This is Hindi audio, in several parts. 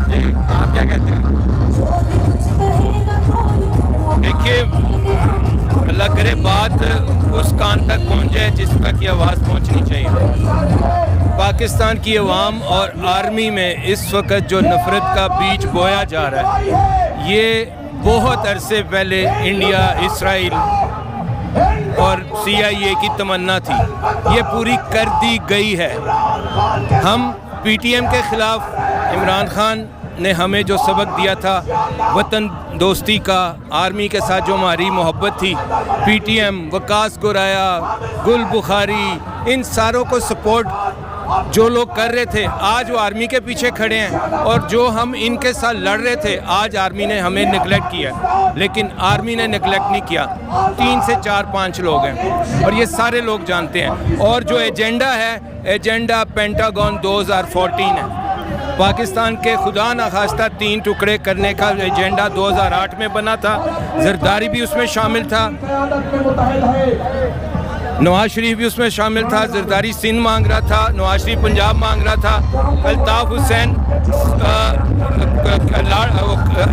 आप क्या कहते हैं? देखिए, अल्लाह करे बात उस कान तक पहुँचे जिस तक की आवाज़ पहुँचनी चाहिए। पाकिस्तान की अवाम और आर्मी में इस वक्त जो नफ़रत का बीज बोया जा रहा है, ये बहुत अरसे पहले इंडिया, इसराइल और CIA की तमन्ना थी, ये पूरी कर दी गई है। हम PTM के ख़िलाफ़ इमरान खान ने हमें जो सबक दिया था वतन दोस्ती का, आर्मी के साथ जो हमारी मोहब्बत थी, PTM, वकास गोराया, गुल बुखारी, इन सारों को सपोर्ट जो लोग कर रहे थे, आज वो आर्मी के पीछे खड़े हैं। और जो हम इनके साथ लड़ रहे थे, आज आर्मी ने हमें निगलेक्ट किया। लेकिन आर्मी ने निगलेक्ट नहीं किया, 3 से 4-5 लोग हैं और ये सारे लोग जानते हैं। और जो एजेंडा है, एजेंडा पेंटागन 2014 है। पाकिस्तान के खुदा न खास्ता 3 टुकड़े करने का एजेंडा 2008 में बना था, जरदारी भी उसमें शामिल था, नवाज शरीफ भी उसमें शामिल था। जरदारी सिंध मांग रहा था, नवाज शरीफ पंजाब मांग रहा था, अल्ताफ़ हुसैन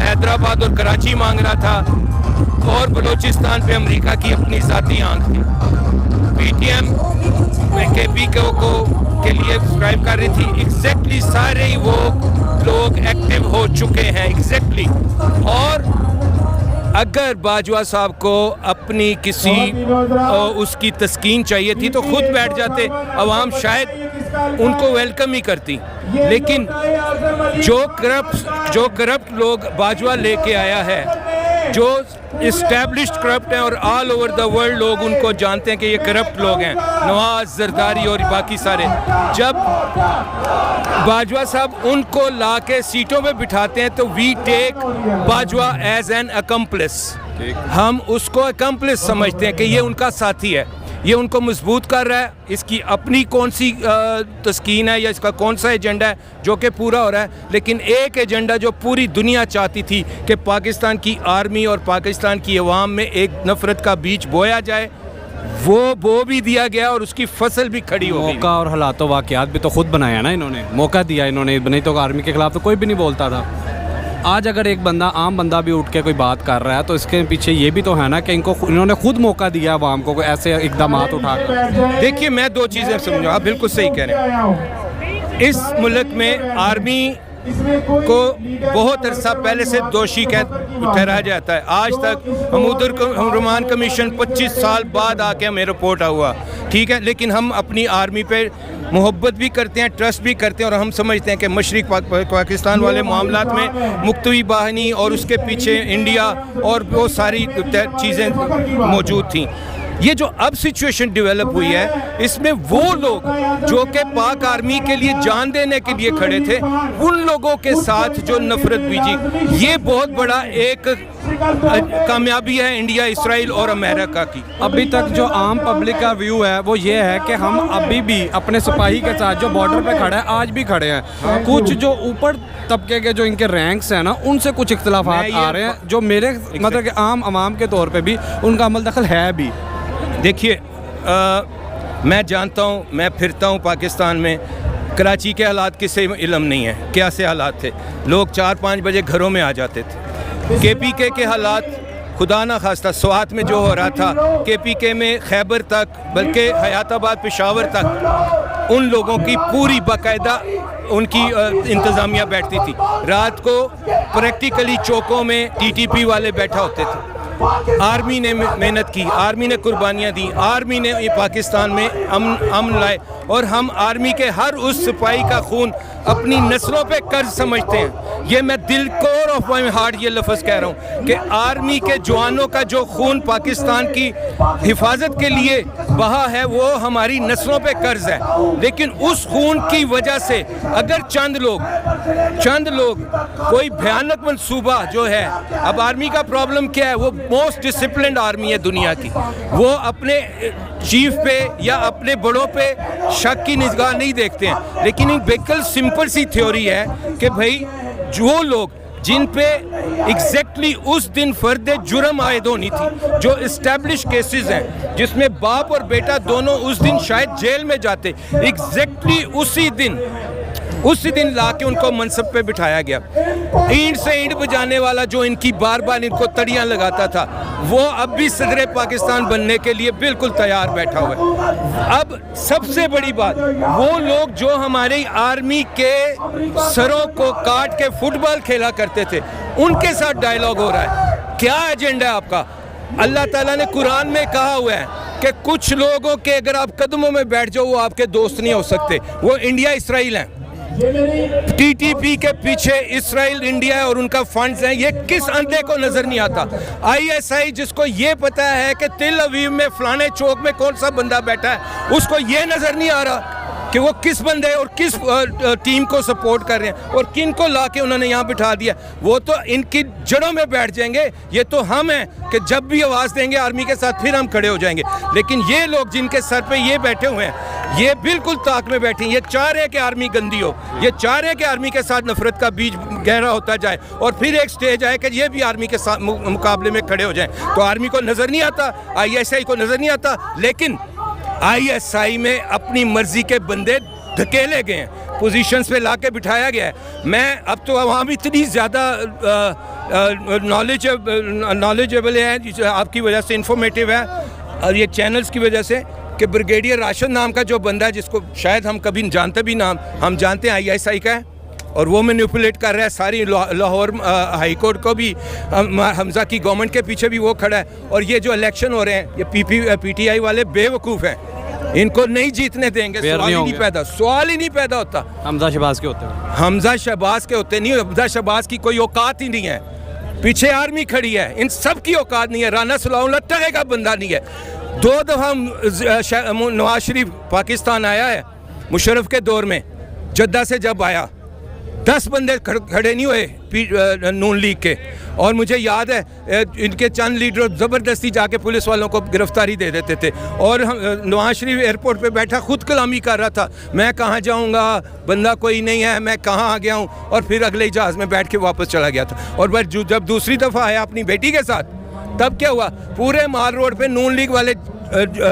हैदराबाद और कराची मांग रहा था, और बलूचिस्तान पे अमेरिका की अपनी ज़ाती आंख थी। PTM KP के लिए सब्सक्राइब कर रही थी। एग्जैक्टली सारे ही वो लोग एक्टिव हो चुके हैं एग्जैक्टली। और अगर बाजवा साहब को अपनी किसी उसकी तस्कीन चाहिए थी तो खुद बैठ जाते, अवाम शायद उनको वेलकम ही करती। लेकिन जो करप्ट लोग बाजवा लेके आया है, जो इस्टेब्लिश्ड करप्ट हैं और ऑल ओवर द वर्ल्ड लोग उनको जानते हैं कि ये करप्ट लोग हैं, नवाज, जरदारी और बाकी सारे, जब बाजवा साहब उनको ला के सीटों पे बिठाते हैं तो we take Bajwa as an accomplice. हम उसको अकम्प्लिस समझते हैं कि ये उनका साथी है, ये उनको मजबूत कर रहा है। इसकी अपनी कौन सी तस्कीन है या इसका कौन सा एजेंडा है जो कि पूरा हो रहा है। लेकिन एक एजेंडा जो पूरी दुनिया चाहती थी कि पाकिस्तान की आर्मी और पाकिस्तान की अवाम में एक नफ़रत का बीज बोया जाए, वो बो भी दिया गया और उसकी फसल भी खड़ी हो गई। मौका और हालात वाक़यात भी तो खुद बनाया ना इन्होंने, मौका दिया इन्होंने, नहीं तो आर्मी के खिलाफ तो कोई भी नहीं बोलता था। आज अगर एक बंदा, आम बंदा भी उठ के कोई बात कर रहा है तो इसके पीछे ये भी तो है ना कि इन्होंने खुद मौका दिया आवाम को ऐसे इकदाम उठाकर। देखिए, मैं 2 चीज़ें समझूँ, आप बिल्कुल सही कह रहे हैं। इस मुल्क में आर्मी को बहुत अरसा पहले से दोषी ठहराया जाता है। आज तक हमदुर्रहमान कमीशन 25 साल बाद आके हमें रिपोर्ट हुआ, ठीक है। लेकिन हम अपनी आर्मी पे मोहब्बत भी करते हैं, ट्रस्ट भी करते हैं, और हम समझते हैं कि मशरिक पाकिस्तान वाले मामलात में मुक्तवी बाहिनी और उसके पीछे इंडिया और वो सारी चीज़ें मौजूद थी। ये जो अब सिचुएशन डेवलप हुई है, इसमें वो लोग जो कि पाक आर्मी के लिए जान देने के लिए खड़े थे, उन लोगों के साथ जो नफरत बीजी, ये बहुत बड़ा एक कामयाबी है इंडिया, इसराइल और अमेरिका की। अभी तक जो आम पब्लिक का व्यू है वो ये है कि हम अभी भी अपने सिपाही के साथ जो बॉर्डर पे खड़ा है, आज भी खड़े हैं। कुछ जो ऊपर तबके के जो इनके रैंक्स हैं ना, उनसे कुछ इख्तिलाफात आ रहे हैं, जो मेरे मतलब कि आम आवाम के तौर पे भी उनका अमल दखल है भी। देखिए, मैं जानता हूँ, मैं फिरता हूँ पाकिस्तान में, कराची के हालात किसे इल्म नहीं है, क्या से हालात थे। लोग 4-5 बजे घरों में आ जाते थे। KPK के हालात, खुदा ना खास्ता स्वात में जो हो रहा था, KPK में खैबर तक, बल्कि हयाताबाद, पेशावर तक, उन लोगों की पूरी बाकायदा उनकी इंतज़ामिया बैठती थी। रात को प्रैक्टिकली चौकों में TTP वाले बैठा होते थे। आर्मी ने मेहनत की, आर्मी ने कुर्बानियाँ दी, आर्मी ने पाकिस्तान में अमन लाए, और हम आर्मी के हर उस सिपाही का खून अपनी नस्लों पे कर्ज समझते हैं। ये मैं दिल कोर ऑफ माई हार्ट ये लफ्ज़ कह रहा हूँ कि आर्मी के जवानों का जो खून पाकिस्तान की हिफाजत के लिए बहा है, वो हमारी नस्लों पे कर्ज है। लेकिन उस खून की वजह से अगर चंद लोग कोई भयानक मंसूबा जो है, अब आर्मी का प्रॉब्लम क्या है, वो मोस्ट डिसिप्लिन्ड आर्मी है दुनिया की, वो अपने चीफ पे या अपने बड़ों पे शक की निगाह नहीं देखते हैं। लेकिन एक बिल्कुल सिंपल सी थ्योरी है कि भाई जो लोग जिन पे एग्जैक्टली उस दिन फर्द जुर्म आयद होनी थी, जो इस्टेब्लिश केसेस हैं जिसमें बाप और बेटा दोनों उस दिन शायद जेल में जाते, एग्जैक्टली उसी दिन उसी दिन ला के उनको मनसब पे बिठाया गया। ईंट से ईंट बजाने वाला जो इनकी बार बार इनको तड़ियाँ लगाता था, वो अब भी सदर पाकिस्तान बनने के लिए बिल्कुल तैयार बैठा हुआ है। अब सबसे बड़ी बात, वो लोग जो हमारी आर्मी के सरों को काट के फुटबॉल खेला करते थे, उनके साथ डायलॉग हो रहा है। क्या एजेंडा है आपका? अल्लाह ताला ने कुरान में कहा हुआ है कि कुछ लोगों के अगर आप कदमों में बैठ जाओ वो आपके दोस्त नहीं हो सकते। वो इंडिया इसराइल हैं, टीटीपी के पीछे इसराइल इंडिया है और उनका फंड्स हैं। ये किस अंधे को नजर नहीं आता? आईएसआई जिसको ये पता है कि तेल अवीव में फलाने चौक में कौन सा बंदा बैठा है, उसको ये नजर नहीं आ रहा कि वो किस बंदे और किस टीम को सपोर्ट कर रहे हैं और किन को ला के उन्होंने यहाँ बिठा दिया। वो तो इनकी जड़ों में बैठ जाएंगे। ये तो हम हैं कि जब भी आवाज़ देंगे आर्मी के साथ फिर हम खड़े हो जाएंगे। लेकिन ये लोग जिनके सर पे ये बैठे हुए हैं, ये बिल्कुल ताक में बैठे हैं। ये चाह रहे हैं कि आर्मी गंदी हो, ये चाह रहे हैं कि आर्मी के साथ नफरत का बीज गहरा होता जाए और फिर एक स्टेज आए कि ये भी आर्मी के साथ मुकाबले में खड़े हो जाएं। तो आर्मी को नज़र नहीं आता, आईएसआई को नज़र नहीं आता, लेकिन आईएसआई में अपनी मर्जी के बंदे धकेले गए हैं, पोजीशंस पे लाके बिठाया गया है। मैं अब तो वहाँ भी इतनी ज़्यादा नॉलेजेबल है आपकी वजह से, इंफॉर्मेटिव है और ये चैनल्स की वजह से कि ब्रिगेडियर राशिद नाम का जो बंदा है, जिसको शायद हम कभी जानते भी नाम, हम जानते हैं आईएसआई का है और वो मैनिपुलेट कर रहा है सारी लाहौर हाई कोर्ट को भी। हमजा की गवर्नमेंट के पीछे भी वो खड़ा है। और ये जो इलेक्शन हो रहे हैं, ये पीटीआई वाले बेवकूफ़ हैं, इनको नहीं जीतने देंगे। सवाल ही नहीं पैदा होता। हमजा शहबाज के होते हैं, हमजा शहबाज के होते नहीं। हमजा शहबाज की कोई औकात ही नहीं है, पीछे आर्मी खड़ी है, इन सब की औकात नहीं है। राना सलाउल्लाह टके का बंदा नहीं है। 2 दफ़ा नवाज शरीफ पाकिस्तान आया है मुशर्रफ के दौर में, जद्दा से जब आया 10 बंदे खड़े नहीं हुए नून लीग के। और मुझे याद है इनके चंद लीडर ज़बरदस्ती जाके पुलिस वालों को गिरफ्तारी दे देते थे। और नवाज शरीफ एयरपोर्ट पे बैठा खुद कलामी कर रहा था, मैं कहाँ जाऊँगा, बंदा कोई नहीं है, मैं कहाँ आ गया हूँ। और फिर अगले जहाज़ में बैठ के वापस चला गया था। और बस जब दूसरी दफ़ा आया अपनी बेटी के साथ, तब क्या हुआ, पूरे माल रोड पर नून लीग वाले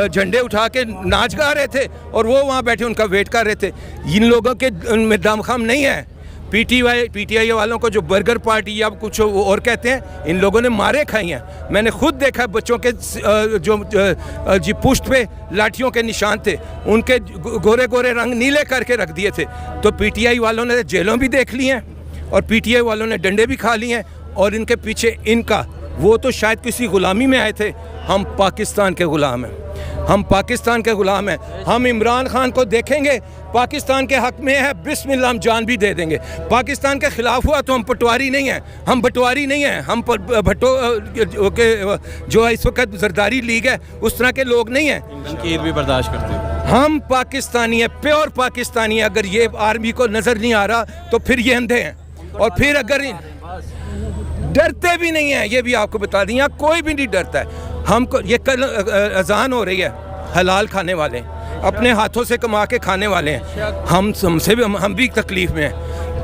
झंडे उठा के नाच गा रहे थे और वो वहाँ बैठे उनका वेट कर रहे थे। इन लोगों के उनमें दमखम नहीं है। पीटीआई वालों को जो बर्गर पार्टी या कुछ और कहते हैं, इन लोगों ने मारे खाई हैं। मैंने खुद देखा बच्चों के जो पुष्ट पे लाठियों के निशान थे, उनके गोरे गोरे रंग नीले करके रख दिए थे। तो पीटीआई वालों ने जेलों भी देख ली हैं और पीटीआई वालों ने डंडे भी खा लिए हैं। और इनके पीछे इनका, वो तो शायद किसी गुलामी में आए थे, हम पाकिस्तान के ग़ुलाम हैं, हम पाकिस्तान के ग़ुलाम हैं। हम इमरान खान को देखेंगे पाकिस्तान के हक़ में है, बिस्मिल्लाह हम जान भी दे देंगे। पाकिस्तान के ख़िलाफ़ हुआ तो हम पटवारी नहीं हैं, हम बटवारी नहीं हैं, हम भट्टो के जो इस वक्त जरदारी लीग है उस तरह के लोग नहीं हैं। तनकीद भी बर्दाश्त करते हैं। हम पाकिस्तानी हैं, प्योर पाकिस्तानी हैं। अगर ये आर्मी को नज़र नहीं आ रहा तो फिर ये अंधे हैं। और फिर अगर डरते भी नहीं हैं, ये भी आपको बता दें, यहाँ कोई भी नहीं डरता है। हमको ये कल अजान हो रही है, हलाल खाने वाले, अपने हाथों से कमा के खाने वाले हैं। हम भी तकलीफ़ में हैं।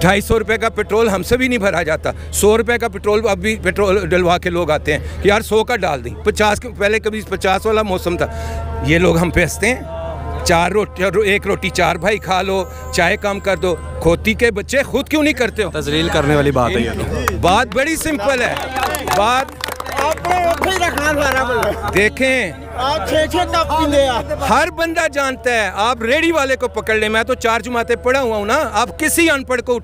250 रुपये का पेट्रोल हमसे भी नहीं भरा जाता। 100 रुपये का पेट्रोल अब भी पेट्रोल डलवा के लोग आते हैं कि यार 100 का डाल दी। 50 के पहले कभी 50 वाला मौसम था। ये लोग हम पे हंसते हैं। 1 रोटी 4 भाई खा लो, चाय कम कर दो। खोती के बच्चे खुद क्यों नहीं करते हो? तजलील करने वाली बात है ये। बात बड़ी सिंपल है। बात देखें, हर बंदा जानता है। आप रेडी वाले को पकड़ लें, मैं तो 4 जुमातें पढ़ा हुआ हूँ ना। आप किसी अनपढ़ को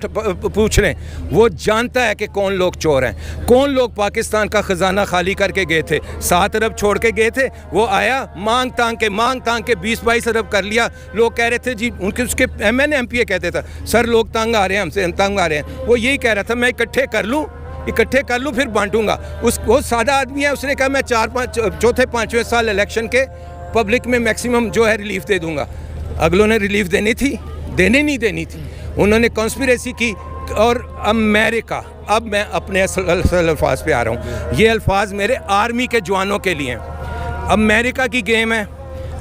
पूछ लें, वो जानता है कि कौन लोग चोर हैं, कौन लोग पाकिस्तान का खजाना खाली करके गए थे। 7 अरब छोड़ के गए थे, वो आया मांग तांग के 20-22 अरब कर लिया। लोग कह रहे थे जी, उनके उसके MNA MPA कहते था सर लोग तंग आ रहे हैं, हमसे तंग आ रहे हैं। वो यही कह रहा था मैं इकट्ठे कर लूँ फिर बांटूंगा। वो सादा आदमी है, उसने कहा मैं 4-5वें साल इलेक्शन के पब्लिक में मैक्सिमम जो है रिलीफ दे दूंगा। अगलों ने रिलीफ देनी थी, उन्होंने कॉन्स्पिरेसी की। और अमेरिका, अब मैं अपने असल अल्फाज पे आ रहा हूँ। ये अल्फाज मेरे आर्मी के जवानों के लिए हैं। अमेरिका की गेम है,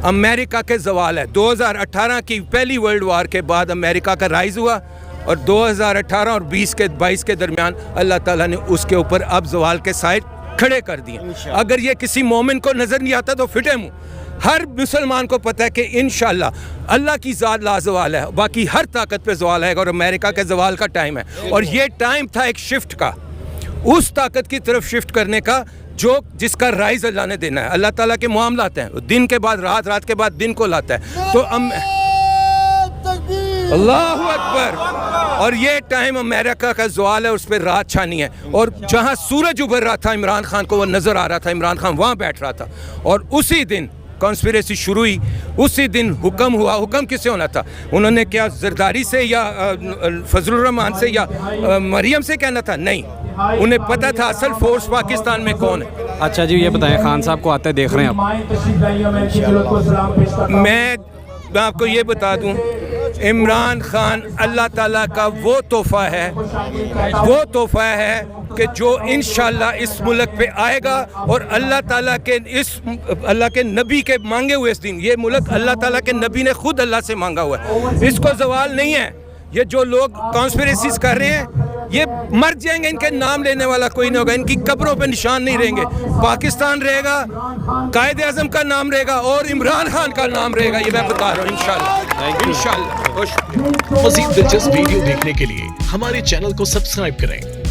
अमेरिका के ज़वाल है। 2018 की पहली वर्ल्ड वार के बाद अमेरिका का राइज़ हुआ और 2018 और 22 के दरमियान अल्लाह ताला ने उसके ऊपर अब ज़वाल के साइड खड़े कर दिए। अगर ये किसी मोमिन को नज़र नहीं आता तो फिटे मुँह हर मुसलमान को पता है कि इंशाल्लाह अल्लाह की ज़ात लाजवाल है, बाकी हर ताकत पे ज़वाल आएगा और अमेरिका के ज़वाल का टाइम है। और ये टाइम था एक शिफ्ट का, उस ताकत की तरफ शिफ्ट करने का जो जिसका राइज अल्लाह ने देना है। अल्लाह ताला के मामलात हैं, दिन के बाद रात, रात के बाद दिन को लाता है। तो अल्लाहु अकबर। और ये टाइम अमेरिका का ज़वाल है, उस पर रात छानी है। और जहाँ सूरज उभर रहा था इमरान खान को वो नज़र आ रहा था, इमरान खान वहाँ बैठ रहा था। और उसी दिन कॉन्स्पिरेसी शुरू हुई, उसी दिन हुक्म हुआ। हुक्म किससे होना था? उन्होंने क्या जरदारी से या फजलुर रहमान से या मरियम से कहना था? नहीं, उन्हें पता था असल फोर्स पाकिस्तान में कौन है। अच्छा जी, ये बताएं, खान साहब को आते देख रहे हैं आप? मैं आपको ये बता दूं, इमरान खान अल्लाह ताला का वो तोहफ़ा है कि जो इंशाल्लाह इस मुल्क पे आएगा। और अल्लाह ताला के अल्लाह के नबी के मांगे हुए इस दिन, ये मुल्क अल्लाह ताला के नबी ने खुद अल्लाह से मांगा हुआ है, इसको ज़वाल नहीं है। ये जो लोग कॉन्स्पिरेसीज कर रहे हैं ये मर जाएंगे, इनके नाम लेने वाला कोई नहीं होगा, इनकी कब्रों पे निशान नहीं रहेंगे। पाकिस्तान रहेगा, कायदे आज़म का नाम रहेगा और इमरान खान का नाम रहेगा, ये मैं बता रहा हूँ इंशाल्लाह। इंशाल्लाह। मज़ीद दिलचस्प वीडियो देखने के लिए हमारे चैनल को सब्सक्राइब करें